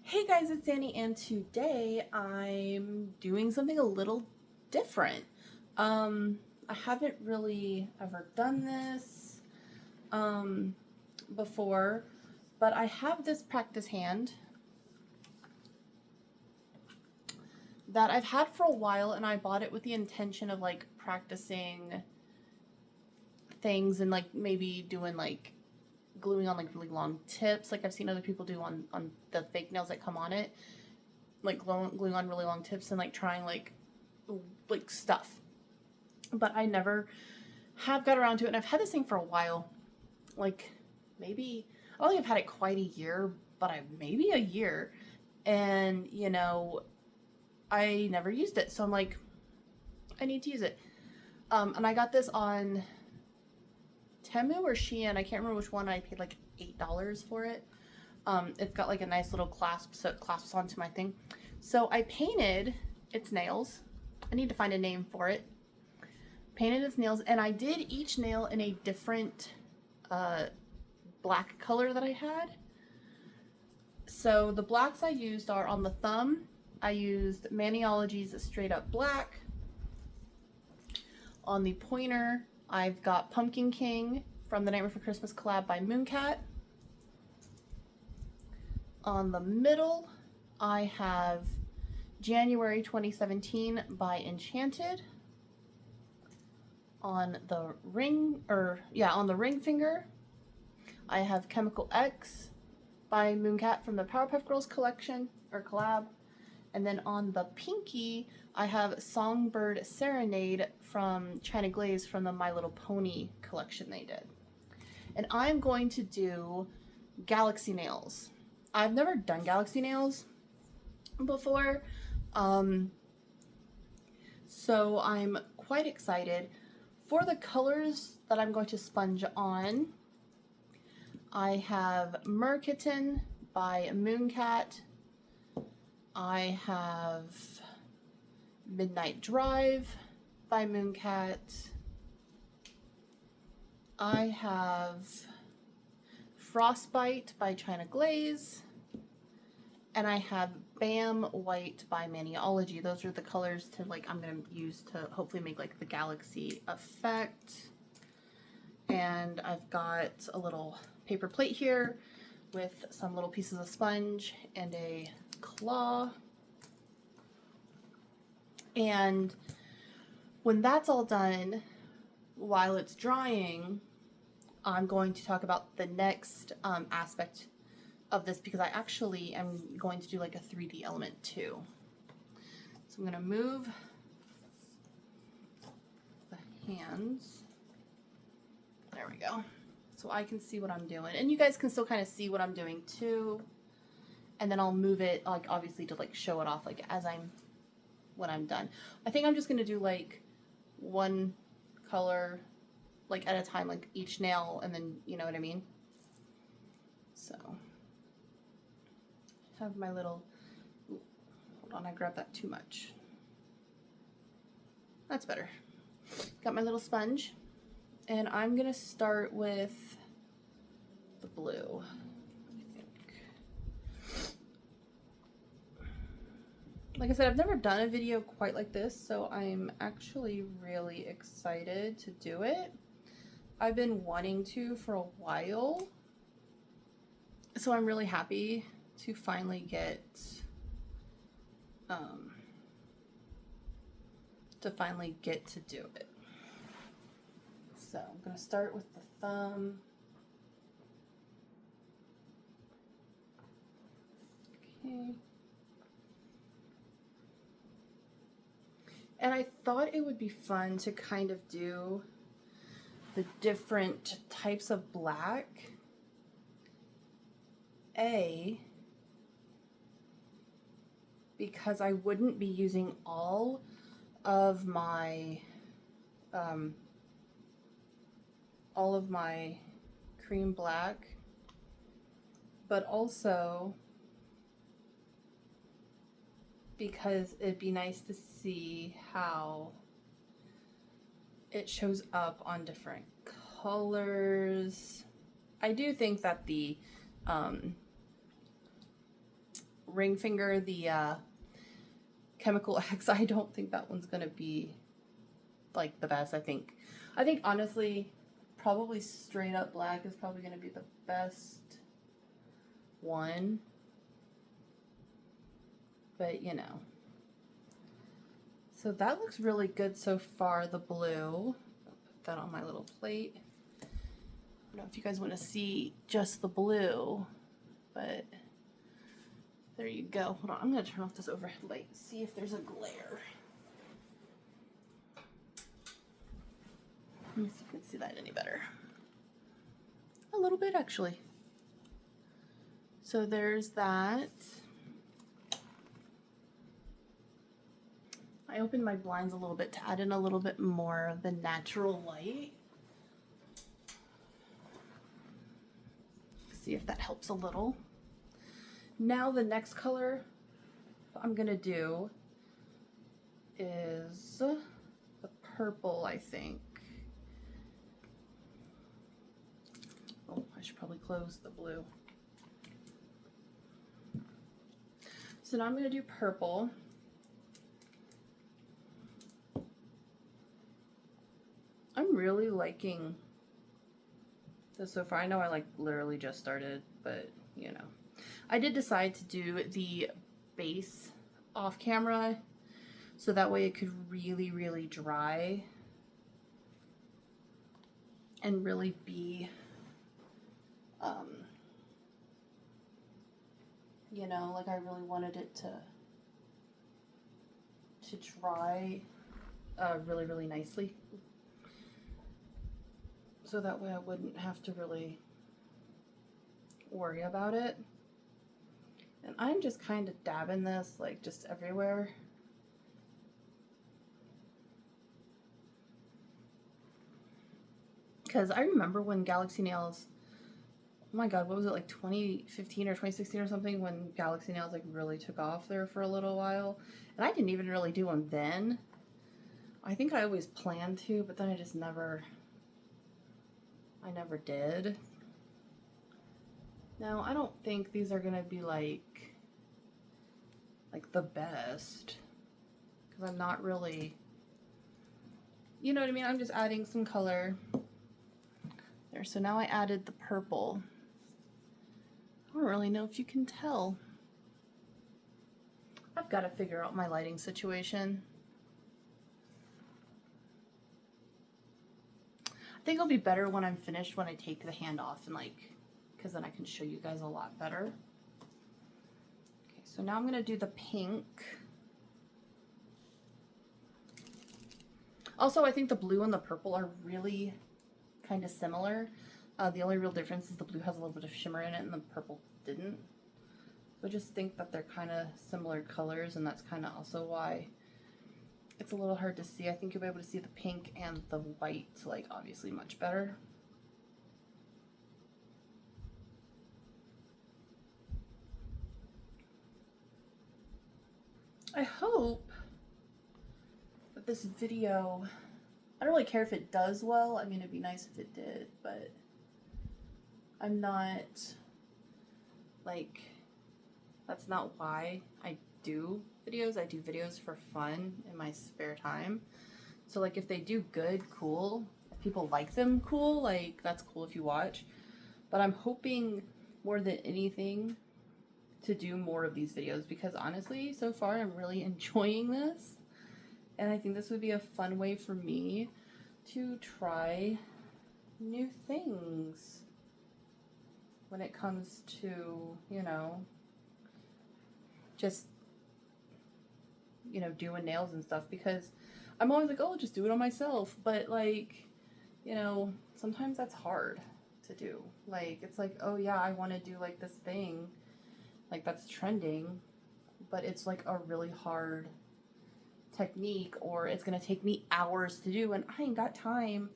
Hey guys, it's Annie, and today I'm doing something a little different. I haven't really ever done this um, before, but I have this practice hand that I've had for a while, and I bought it with the intention of like practicing things and like maybe doing like gluing on like really long tips like I've seen other people do on the fake nails that come on it, like gluing on really long tips and like trying like stuff. But I never have got around to it, and I've had this thing for a while. Like maybe I don't think I've had it quite a year, but I maybe a year, and I never used it. So I'm like, I need to use it. And I got this on Temu or Shein. I can't remember which one. I paid like $8 for it. It's got like a nice little clasp, so it clasps onto my thing. So I painted its nails. I need to find a name for it. Painted its nails, and I did each nail in a different black color that I had. So the blacks I used are on the thumb. I used Maniology's Straight Up Black. On the pointer, I've got Pumpkin King from the Nightmare for Christmas collab by Mooncat. On the middle, I have January 2017 by Enchanted. On the ring finger, I have Chemical X by Mooncat from the Powerpuff Girls collection or collab. And then on the pinky, I have Songbird Serenade from China Glaze from the My Little Pony collection they did. And I'm going to do Galaxy nails. I've never done Galaxy nails before, so I'm quite excited. For the colors that I'm going to sponge on, I have Merkitten by Mooncat. I have Midnight Drive by Mooncat. I have Frostbite by China Glaze. And I have Bam White by Maniology. Those are the colors I'm going to use to hopefully make like the galaxy effect. And I've got a little paper plate here with some little pieces of sponge and a claw. And when that's all done, while it's drying, I'm going to talk about the next aspect of this, because I actually am going to do like a 3D element too. So I'm going to move the hands. There we go. So I can see what I'm doing, and you guys can still kind of see what I'm doing too. And then I'll move it, like obviously to like show it off like when I'm done. I think I'm just going to do like one color like at a time, like each nail, and then you know what I mean. So have my little, ooh, hold on, I grabbed that too much. That's better. Got my little sponge, and I'm gonna start with the blue, I think. Like I said, I've never done a video quite like this, so I'm actually really excited to do it. I've been wanting to for a while, so I'm really happy to finally get to do it. So I'm gonna start with the thumb. Okay. And I thought it would be fun to kind of do the different types of black. Because I wouldn't be using all of my cream black, but also because it'd be nice to see how it shows up on different colors. I do think that the ring finger, the Chemical X. I don't think that one's gonna be like the best. I think honestly, probably straight up black is probably gonna be the best one. But you know. So that looks really good so far, the blue. I'll put that on my little plate. I don't know if you guys want to see just the blue, but there you go. Hold on, I'm going to turn off this overhead light, see if there's a glare. Let me see if you can see that any better. A little bit, actually. So there's that. I opened my blinds a little bit to add in a little bit more of the natural light. See if that helps a little. Now the next color I'm gonna do is the purple, I think. Oh, I should probably close the blue. So now I'm gonna do purple. I'm really liking this so far. I know I like literally just started, but you know. I did decide to do the base off camera so that way it could really, really dry and really be, you know, like I really wanted it to dry really, really nicely. So that way I wouldn't have to really worry about it. And I'm just kind of dabbing this like just everywhere. Because I remember when Galaxy Nails, oh my god, what was it, like 2015 or 2016 or something, when Galaxy Nails like really took off there for a little while. And I didn't even really do them then. I think I always planned to, but then I just never did. Now, I don't think these are gonna be like the best, because I'm not really, you know what I mean? I'm just adding some color there. So now I added the purple. I don't really know if you can tell. I've got to figure out my lighting situation. I think it'll be better when I'm finished, when I take the hand off and like, because then I can show you guys a lot better. Okay, so now I'm going to do the pink. Also, I think the blue and the purple are really kind of similar. The only real difference is the blue has a little bit of shimmer in it and the purple didn't. So I just think that they're kind of similar colors, and that's kind of also why it's a little hard to see. I think you'll be able to see the pink and the white, like, obviously much better. I hope that this video, I don't really care if it does well. I mean, it'd be nice if it did, but I'm not, like, that's not why I do videos. I do videos for fun in my spare time. So like if they do good, cool. If people like them, cool. Like that's cool if you watch. But I'm hoping more than anything to do more of these videos, because honestly, so far I'm really enjoying this. And I think this would be a fun way for me to try new things when it comes to, you know, just, you know, doing nails and stuff, because I'm always like, oh, I'll just do it on myself. But like, you know, sometimes that's hard to do. Like, it's like, oh yeah, I want to do like this thing, like that's trending, but it's like a really hard technique, or it's gonna take me hours to do, and I ain't got time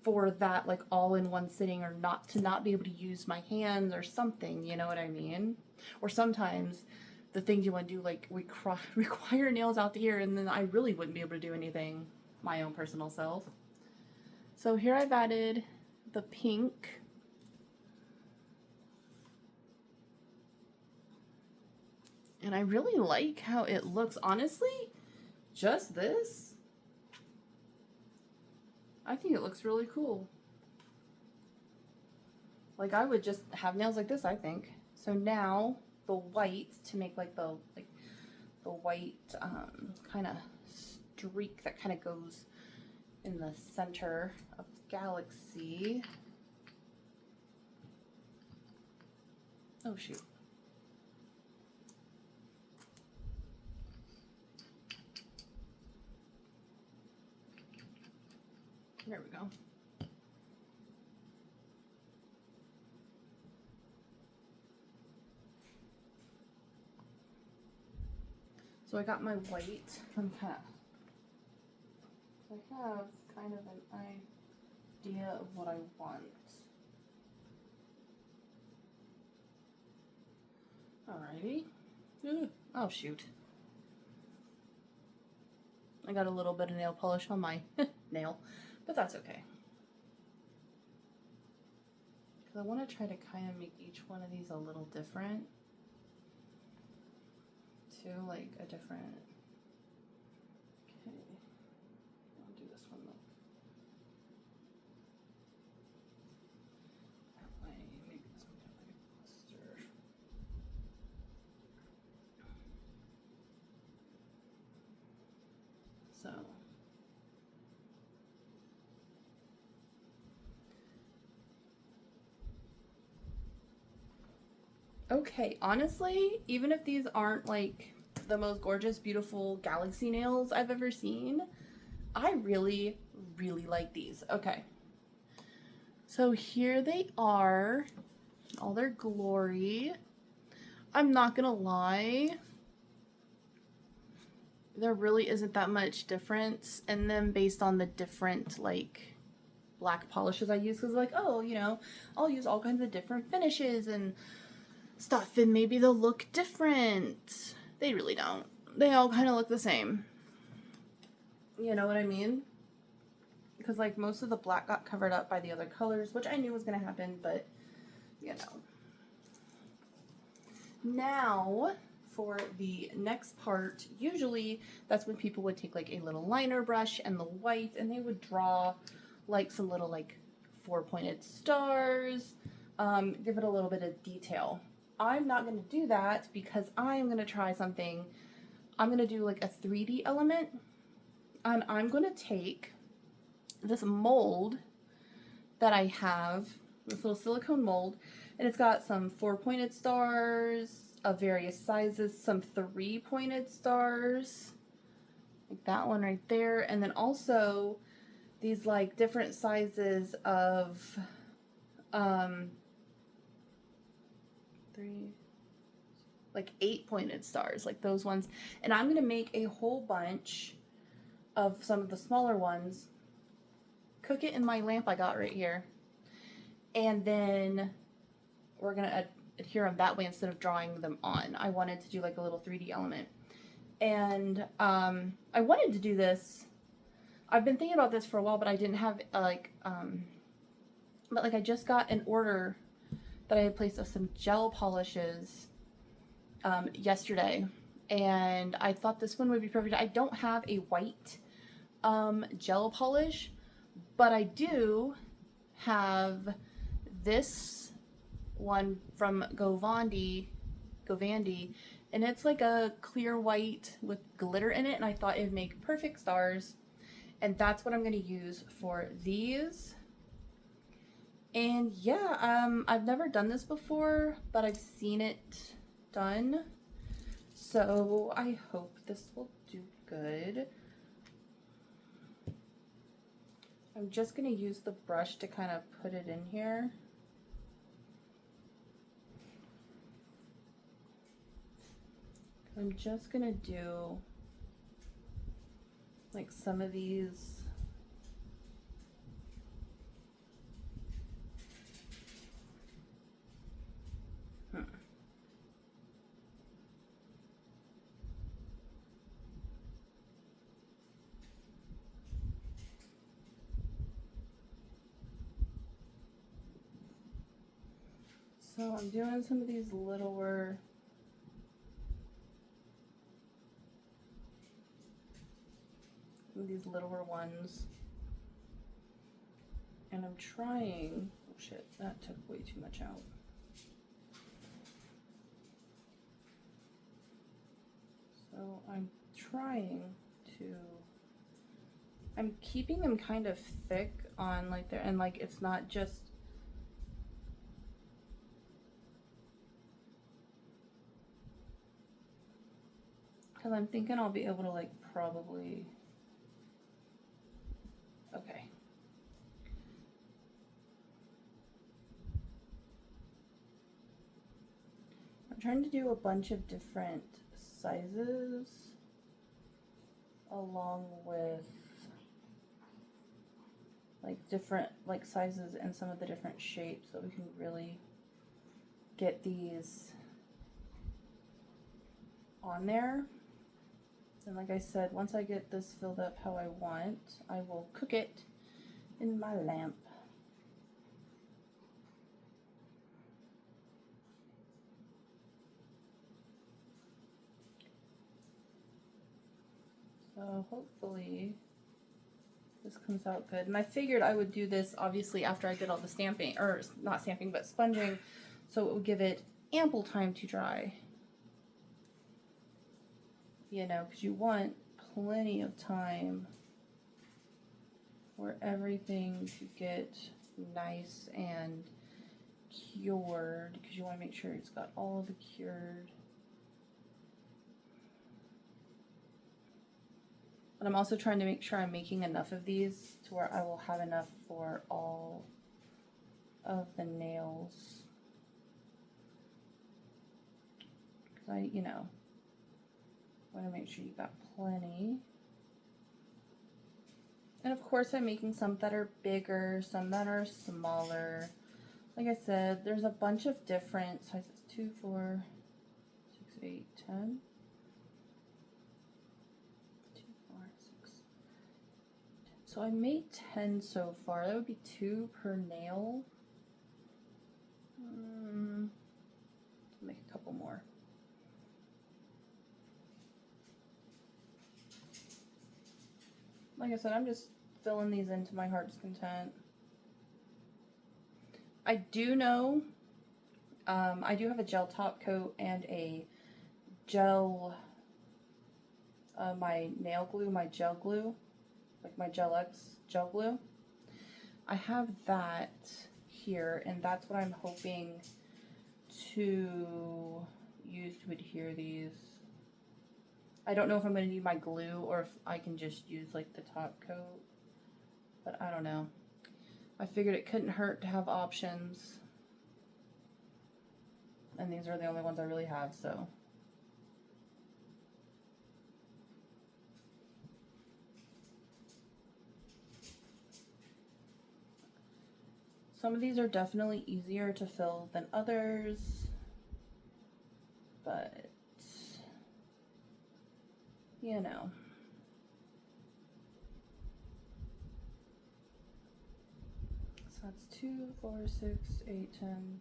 for that, like all in one sitting, or not be able to use my hands or something, you know what I mean? Or sometimes the things you want to do like require nails out here, and then I really wouldn't be able to do anything my own personal self. So here I've added the pink. And I really like how it looks. Honestly, just this, I think it looks really cool. Like, I would just have nails like this, I think. So now the white, to make like the white kind of streak that kind of goes in the center of the galaxy. Oh shoot. There we go. So I got my white from I have kind of an idea of what I want. Alrighty. Oh shoot. I got a little bit of nail polish on my nail, but that's okay. Because I want to try to kind of make each one of these a little different. Too, like a different. Okay. I'll do this one though. That way, maybe this one can like a cluster. So. Okay, honestly, even if these aren't like the most gorgeous, beautiful galaxy nails I've ever seen, I really, really like these. Okay. So here they are, all their glory. I'm not gonna lie, there really isn't that much difference in them based on the different like black polishes I use, because like, oh, you know, I'll use all kinds of different finishes and stuff and maybe they'll look different. They really don't. They all kind of look the same. You know what I mean? Because like most of the black got covered up by the other colors, which I knew was going to happen, but you know. Now for the next part, usually that's when people would take like a little liner brush and the white and they would draw like some little like 4-pointed stars, give it a little bit of detail. I'm not going to do that because I'm going to try something. I'm going to do like a 3D element, and I'm going to take this mold that I have, this little silicone mold, and it's got some 4-pointed stars of various sizes, some 3-pointed stars, like that one right there, and then also these like different sizes of 8-pointed stars, like those ones. And I'm gonna make a whole bunch of some of the smaller ones, cook it in my lamp I got right here, and then we're gonna adhere them that way instead of drawing them on. I wanted to do like a little 3D element, and I wanted to do this. I've been thinking about this for a while, but I didn't have but like I just got an order that I had placed of some gel polishes yesterday, and I thought this one would be perfect. I don't have a white gel polish, but I do have this one from Govandi, and it's like a clear white with glitter in it, and I thought it would make perfect stars, and that's what I'm going to use for these. And yeah, I've never done this before, but I've seen it done, so I hope this will do good. I'm just going to use the brush to kind of put it in here. I'm just going to do like some of these. So I'm doing some of these littler some of these littler ones. And I'm trying, oh shit, that took way too much out. So I'm trying to, I'm keeping them kind of thick on like there, and like it's not just, because I'm thinking I'll be able to like probably, okay. I'm trying to do a bunch of different sizes along with like different like sizes and some of the different shapes so we can really get these on there. And like I said, once I get this filled up how I want, I will cook it in my lamp. So hopefully this comes out good. And I figured I would do this obviously after I did all the stamping, or not stamping, but sponging, so it would give it ample time to dry. You know, because you want plenty of time for everything to get nice and cured, because you want to make sure it's got all the cured. But I'm also trying to make sure I'm making enough of these to where I will have enough for all of the nails. Because I, you know, want to make sure you got plenty. And of course I'm making some that are bigger, some that are smaller. Like I said, there's a bunch of different sizes. 2, 4, 6, 8, 10. 2, 4, 6. So I made 10 so far. That would be 2 per nail. Make a couple more. Like I said, I'm just filling these into my heart's content. I do know, I do have a gel top coat and a gel, my nail glue, my gel glue, like my Gel X gel glue. I have that here, and that's what I'm hoping to use to adhere these. I don't know if I'm going to need my glue or if I can just use like the top coat, but I don't know. I figured it couldn't hurt to have options, and these are the only ones I really have, so. Some of these are definitely easier to fill than others, but you know. So that's 2, 4, 6, 8, 10,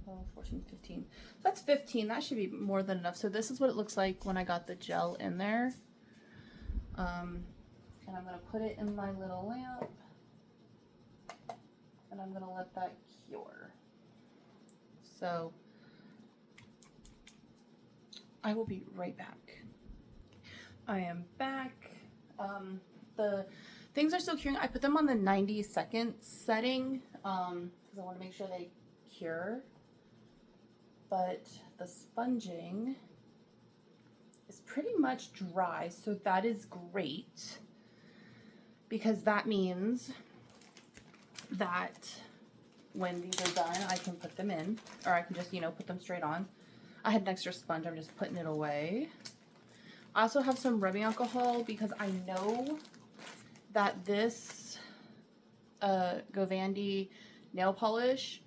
12, 14, 15. So that's 15. That should be more than enough. So this is what it looks like when I got the gel in there. And I'm going to put it in my little lamp. And I'm going to let that cure. So I will be right back. I am back. The things are still curing. I put them on the 90-second setting because I want to make sure they cure. But the sponging is pretty much dry, so that is great because that means that when these are done, I can put them in, or I can just, you know, put them straight on. I had an extra sponge, I'm just putting it away. I also have some rubbing alcohol because I know that this Govandi nail polish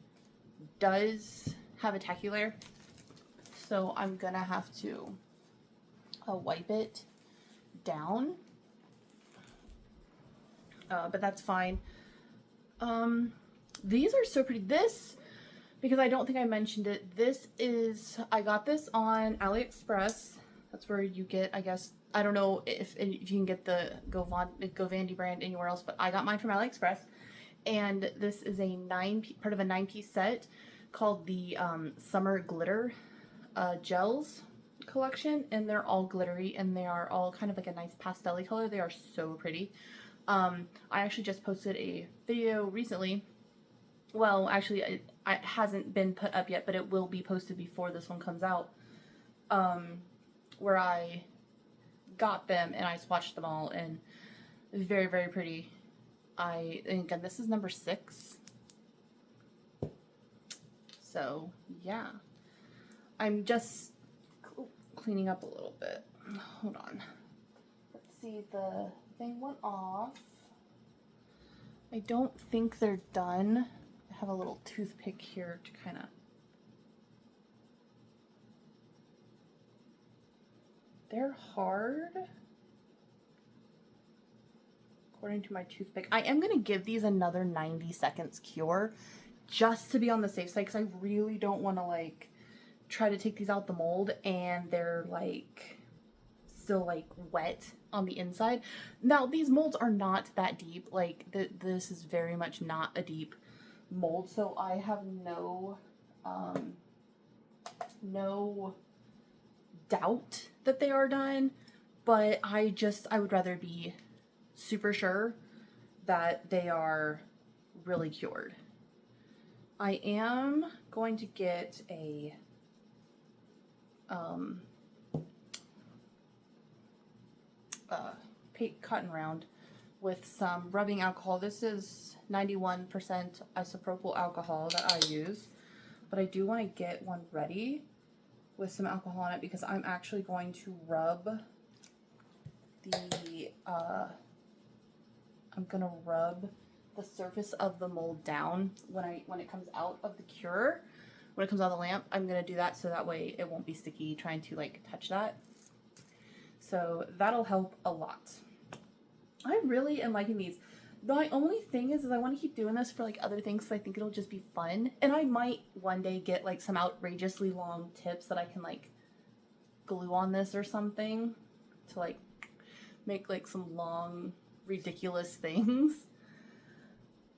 does have a tacky layer, so I'm gonna have to wipe it down, but that's fine. These are so pretty. This, because I don't think I mentioned it, this is, I got this on AliExpress. That's where you get, I guess, I don't know if you can get the Govandi brand anywhere else, but I got mine from AliExpress. And this is a part of a 9-piece set called the Summer Glitter Gels collection, and they're all glittery, and they are all kind of like a nice pastel color. They are so pretty. I actually just posted a video recently. Well, actually, it hasn't been put up yet, but it will be posted before this one comes out. Where I got them and I swatched them all, and very, very pretty. And again, this is number 6. So, yeah. I'm just cleaning up a little bit. Hold on. Let's see, the thing went off. I don't think they're done. I have a little toothpick here to kind of... They're hard. According to my toothpick. I am going to give these another 90 seconds cure just to be on the safe side, because I really don't want to like try to take these out the mold and they're like still like wet on the inside. Now these molds are not that deep. Like this is very much not a deep mold, so I have no doubt that they are done, but I would rather be super sure that they are really cured. I am going to get a cotton round with some rubbing alcohol. This is 91% isopropyl alcohol that I use, but I do want to get one ready with some alcohol in it, because I'm actually going to rub the I'm gonna rub the surface of the mold down when it comes out of the cure. When it comes out of the lamp, I'm gonna do that so that way it won't be sticky trying to like touch that. So that'll help a lot. I really am liking these. My only thing is I want to keep doing this for like other things, so I think it'll just be fun. And I might one day get like some outrageously long tips that I can like glue on this or something to like make like some long ridiculous things.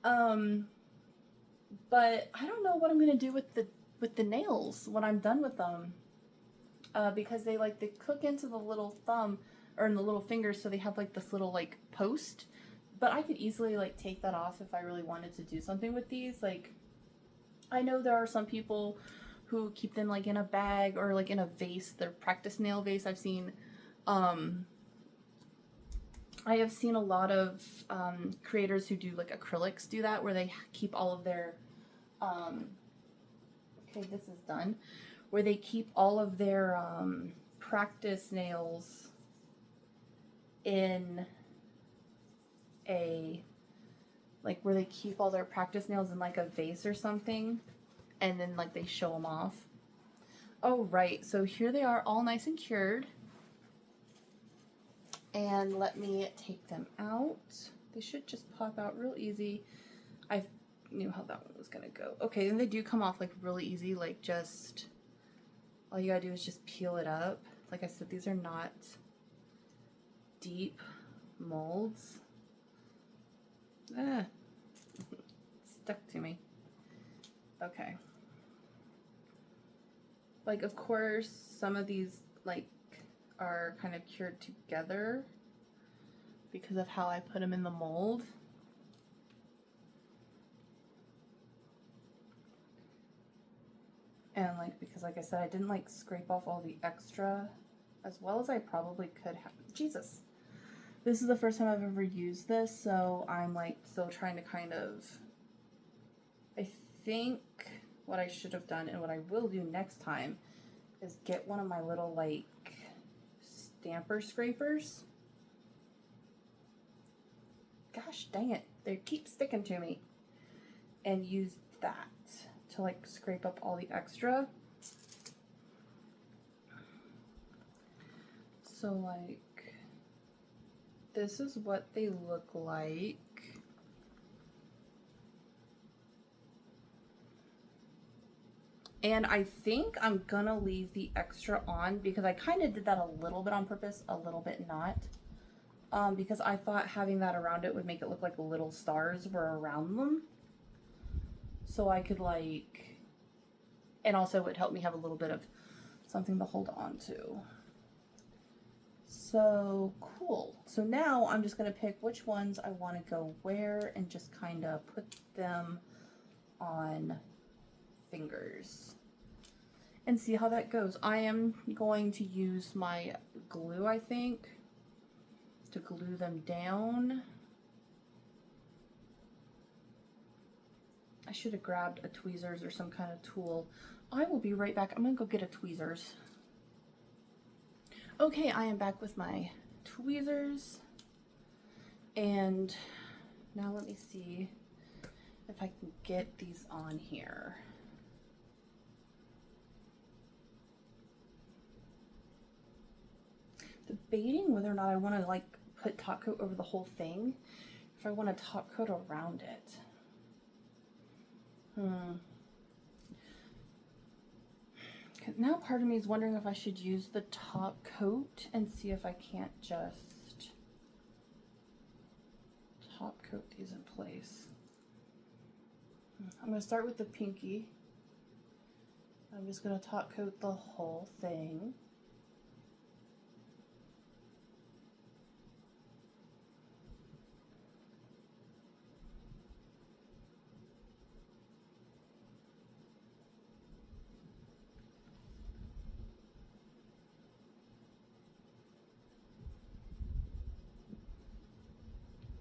But I don't know what I'm gonna do with the nails when I'm done with them, because they cook into the little thumb or in the little fingers, so they have like this little like post. But I could easily like take that off if I really wanted to do something with these. Like, I know there are some people who keep them like in a bag or like in a vase, their practice nail vase. I have seen a lot of creators who do like acrylics do that, where they keep all of their, okay, this is done, where they keep all of their practice nails in a, like where they keep all their practice nails in like a vase or something, and then like they show them off. Oh, right, so here they are all nice and cured. And let me take them out. They should just pop out real easy. I knew how that one was gonna go. Okay, and they do come off like really easy, like just, all you gotta do is just peel it up. Like I said, these are not deep molds. Stuck to me. Okay. Like, of course, some of these like are kind of cured together because of how I put them in the mold. And like, because like I said, I didn't like scrape off all the extra as well as I probably could have. Jesus. This is the first time I've ever used this, so I'm like still trying to kind of, I think what I should have done and what I will do next time is get one of my little like stamper scrapers. Gosh dang it, they keep sticking to me. And use that to like scrape up all the extra. So like, this is what they look like. And I think I'm gonna leave the extra on because I kind of did that a little bit on purpose, a little bit not. Because I thought having that around it would make it look like little stars were around them. So I could like, and also it would help me have a little bit of something to hold on to. So cool. So now I'm just gonna pick which ones I want to go where and just kind of put them on fingers and see how that goes. I am going to use my glue, I think, to glue them down. I should have grabbed a tweezers or some kind of tool. I will be right back. I'm gonna go get a tweezers. Okay, I am back with my tweezers. And now let me see if I can get these on here. Debating whether or not I want to like put top coat over the whole thing, if I want a top coat around it. Now part of me is wondering if I should use the top coat and see if I can't just top coat these in place. I'm going to start with the pinky. I'm just going to top coat the whole thing.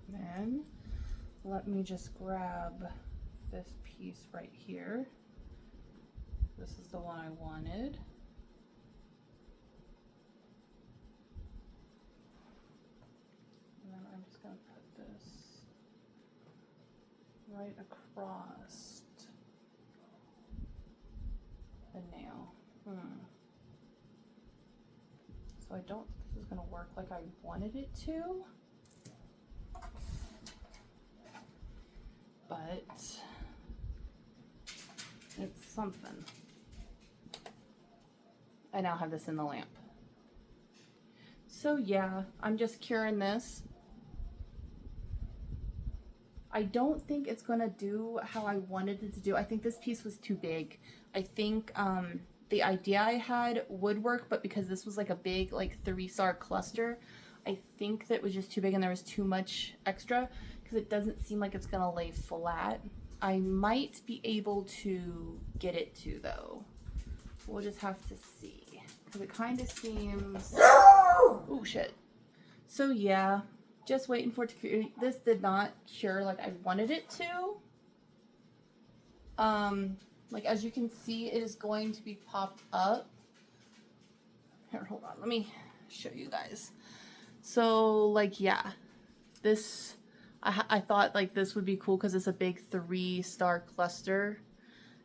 Then let me just grab this piece right here. This is the one I wanted. And then I'm just going to put this right across the nail. So I don't think this is going to work like I wanted it to. But it's something. I now have this in the lamp. So yeah, I'm just curing this. I don't think it's gonna do how I wanted it to do. I think this piece was too big. I think the idea I had would work, but because this was like a big like 3-star cluster, I think that was just too big and there was too much extra. It doesn't seem like it's gonna lay flat. I might be able to get it to though. We'll just have to see. Because it kind of seems... Oh shit. So yeah, just waiting for it to cure. This did not cure like I wanted it to. Like as you can see, it is going to be popped up. Here, hold on, let me show you guys. So like yeah, this... I thought like this would be cool because it's a big 3-star cluster.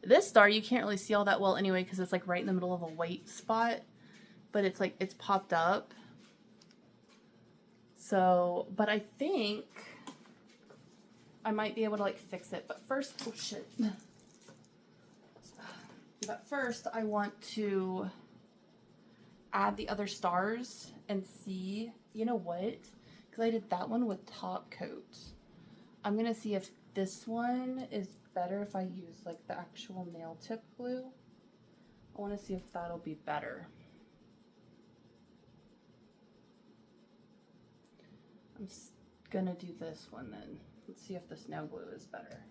This star you can't really see all that well anyway because it's like right in the middle of a white spot, but it's like it's popped up. So, but I think I might be able to like fix it. But first, oh shit. But first I want to add the other stars and see, you know what? I did that one with top coat. I'm gonna see if this one is better if I use like the actual nail tip glue. I want to see if that'll be better. I'm gonna do this one then. Let's see if this nail glue is better.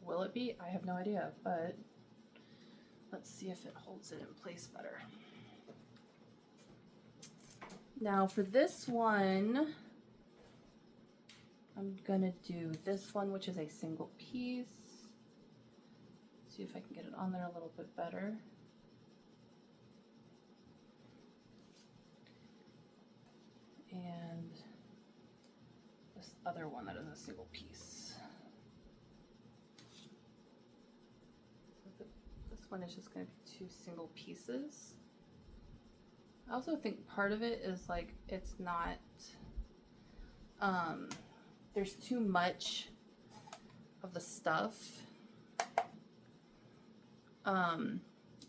Will it be? I have no idea, but let's see if it holds it in place better. Now for this one, I'm gonna do this one, which is a single piece. See if I can get it on there a little bit better. And this other one that is a single piece. This one is just going to be 2 single pieces. I also think part of it is like it's not, there's too much of the stuff.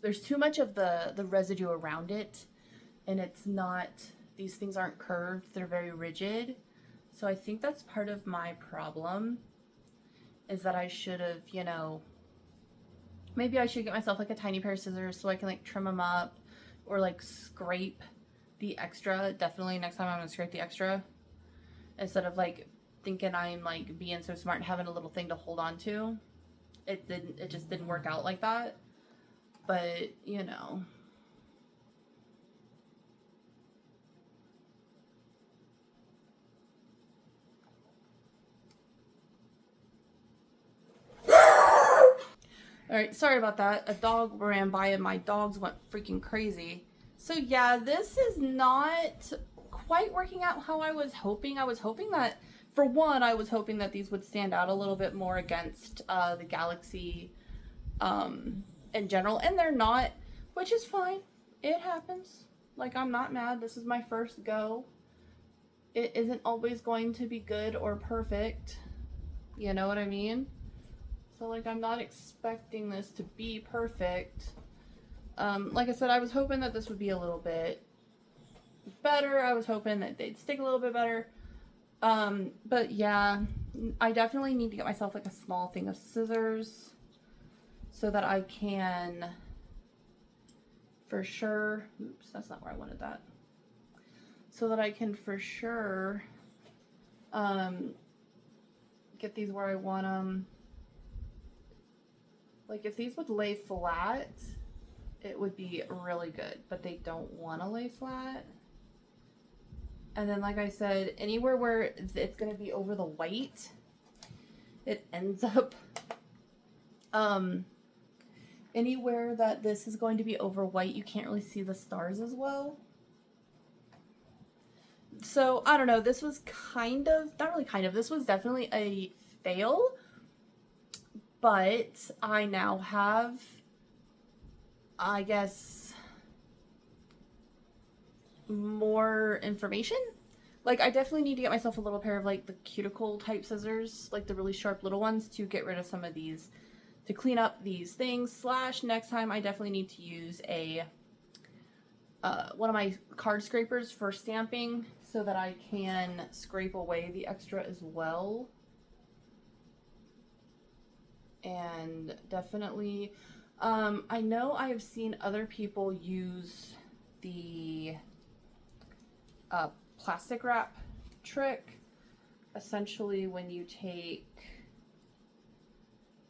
There's too much of the residue around it, and it's not, these things aren't curved, they're very rigid. So I think that's part of my problem, is that I should have, you know, maybe I should get myself like a tiny pair of scissors so I can like trim them up, or like scrape the extra. Definitely next time I'm gonna scrape the extra, instead of like thinking I'm like being so smart and having a little thing to hold on to. It just didn't work out like that. But, you know. Alright, sorry about that. A dog ran by and my dogs went freaking crazy. So yeah, this is not quite working out how I was hoping. I was hoping that, for one, I was hoping that these would stand out a little bit more against the Galaxy in general. And they're not, which is fine. It happens. Like, I'm not mad. This is my first go. It isn't always going to be good or perfect. You know what I mean? So, like, I'm not expecting this to be perfect. Like I said, I was hoping that this would be a little bit better. I was hoping that they'd stick a little bit better. But yeah, I definitely need to get myself, like, a small thing of scissors so that I can, for sure, oops, that's not where I wanted that. So that I can, for sure, get these where I want them. Like, if these would lay flat, it would be really good, but they don't want to lay flat. And then, like I said, anywhere where it's going to be over the white, it ends up, anywhere that this is going to be over white, you can't really see the stars as well. So, I don't know, this was kind of, not really kind of, this was definitely a fail. But I now have, I guess, more information. Like, I definitely need to get myself a little pair of, like, the cuticle type scissors, like the really sharp little ones, to get rid of some of these, to clean up these things. Slash, next time I definitely need to use a, one of my card scrapers for stamping so that I can scrape away the extra as well. And definitely, I know I have seen other people use the plastic wrap trick. Essentially, when you take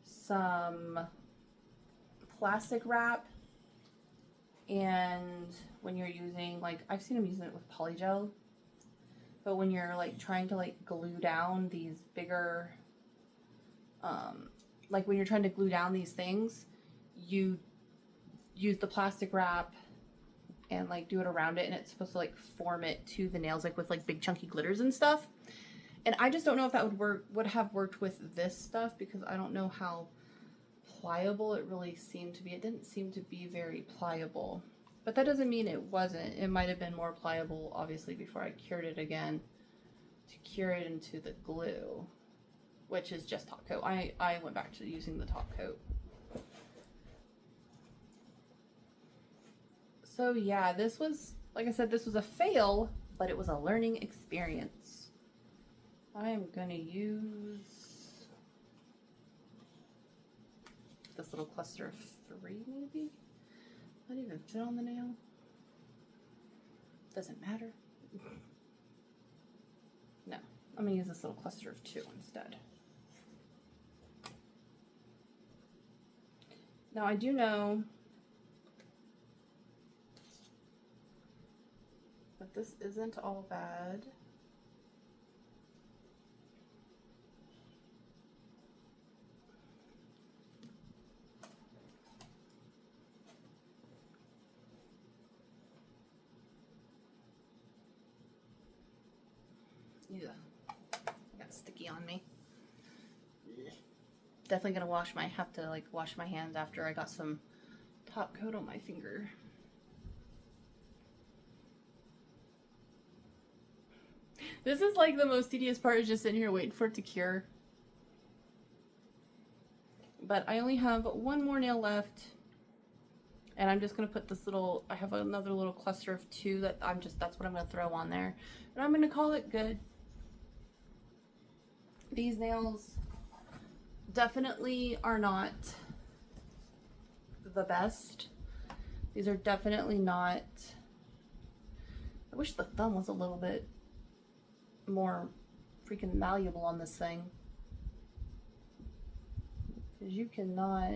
some plastic wrap, and when you're using, like, I've seen them using it with polygel, but when you're like trying to like glue down these bigger like when you're trying to glue down these things, you use the plastic wrap and like do it around it, and it's supposed to like form it to the nails, like with like big chunky glitters and stuff. And I just don't know if that would have worked with this stuff, because I don't know how pliable it really seemed to be. It didn't seem to be very pliable, but that doesn't mean it wasn't. It might have been more pliable, obviously, before I cured it again to cure it into the glue, which is just top coat. I went back to using the top coat. So yeah, this was, like I said, this was a fail, but it was a learning experience. I am gonna use this little cluster of 3, maybe? Not even fit on the nail. Doesn't matter. No, I'm gonna use this little cluster of 2 instead. Now I do know that this isn't all bad. Yeah, got sticky on me. Definitely gonna have to like wash my hands after I got some top coat on my finger. This is like the most tedious part, is just sitting here waiting for it to cure. But I only have one more nail left. And I'm just going to put this little, I have another little cluster of 2 that that's what I'm going to throw on there. And I'm going to call it good. These nails definitely are not the best. These are definitely not, I wish the thumb was a little bit more freaking malleable on this thing. Because you cannot,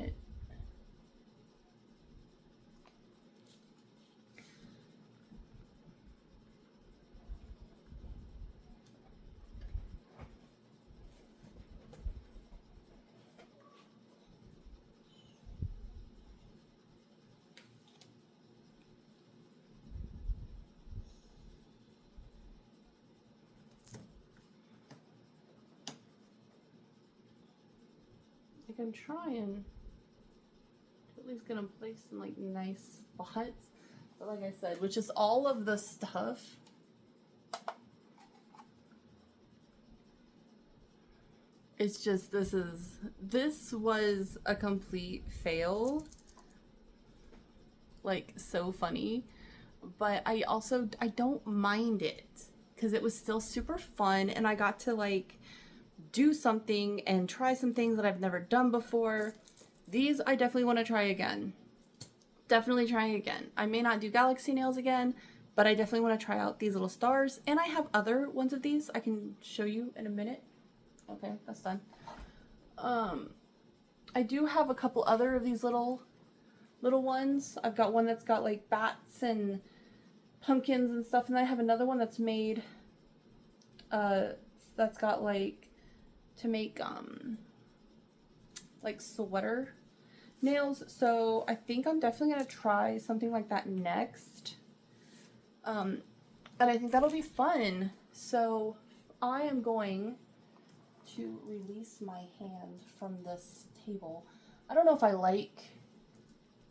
like I'm trying to at least get them placed in like nice spots. But like I said, which is all of the stuff, it's just, this was a complete fail. Like, so funny. But I don't mind it because it was still super fun and I got to like do something and try some things that I've never done before. These I definitely want to try again. Definitely trying again. I may not do galaxy nails again, but I definitely want to try out these little stars. And I have other ones of these I can show you in a minute. Okay, that's done. I do have a couple other of these little ones. I've got one that's got like bats and pumpkins and stuff, and then I have another one that's made that's got like to make like sweater nails. So I think I'm definitely gonna try something like that next. And I think that'll be fun. So I am going to release my hand from this table. I don't know if I like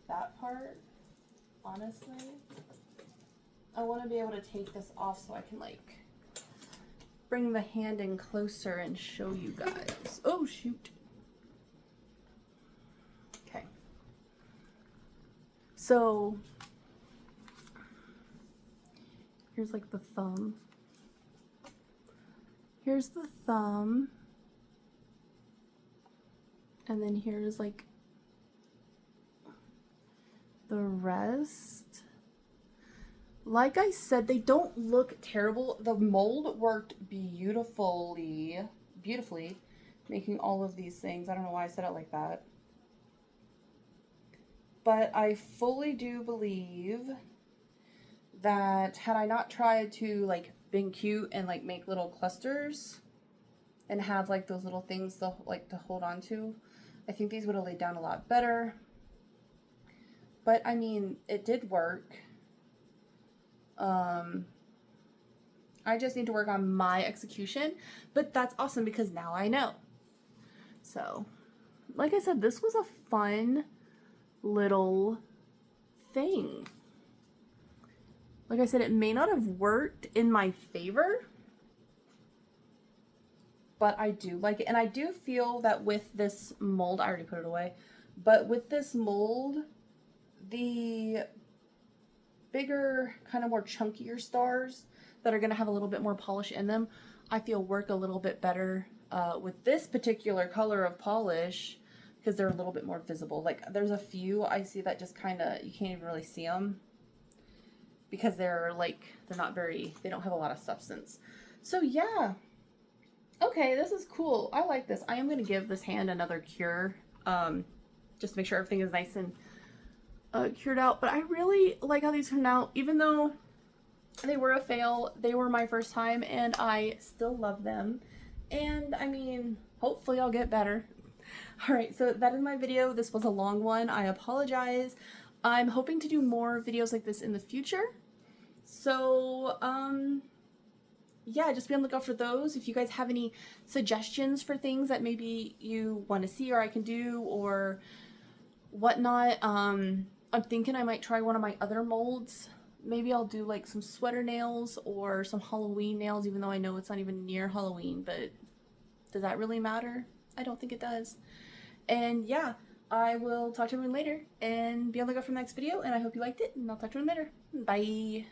that part, honestly. I want to be able to take this off so I can like bring the hand in closer and show you guys. Oh shoot. Okay. So here's like the thumb. Here's the thumb. And then here's like the rest. Like I said, they don't look terrible. The mold worked beautifully, making all of these things. I don't know why I said it like that. But I fully do believe that had I not tried to like been cute and like make little clusters and have like those little things to hold on to, I think these would have laid down a lot better. But I mean, it did work. I just need to work on my execution, but that's awesome because now I know. So, like I said, this was a fun little thing. Like I said, it may not have worked in my favor, but I do like it. And I do feel that with this mold, I already put it away, but with this mold, the bigger, kind of more chunkier stars that are going to have a little bit more polish in them, I feel work a little bit better with this particular color of polish because they're a little bit more visible. Like there's a few I see that just kind of, you can't even really see them because they're not very, they don't have a lot of substance. So yeah. Okay, this is cool. I like this. I am going to give this hand another cure just to make sure everything is nice and cured out. But I really like how these turned out. Even though they were a fail, they were my first time and I still love them. And I mean, hopefully I'll get better. Alright, so that is my video. This was a long one. I apologize. I'm hoping to do more videos like this in the future. So, yeah, just be on the lookout for those. If you guys have any suggestions for things that maybe you want to see or I can do or whatnot, I'm thinking I might try one of my other molds. Maybe I'll do like some sweater nails or some Halloween nails, even though I know it's not even near Halloween, but does that really matter? I don't think it does. And yeah, I will talk to everyone later and be on the lookout for the next video, and I hope you liked it, and I'll talk to everyone later. Bye!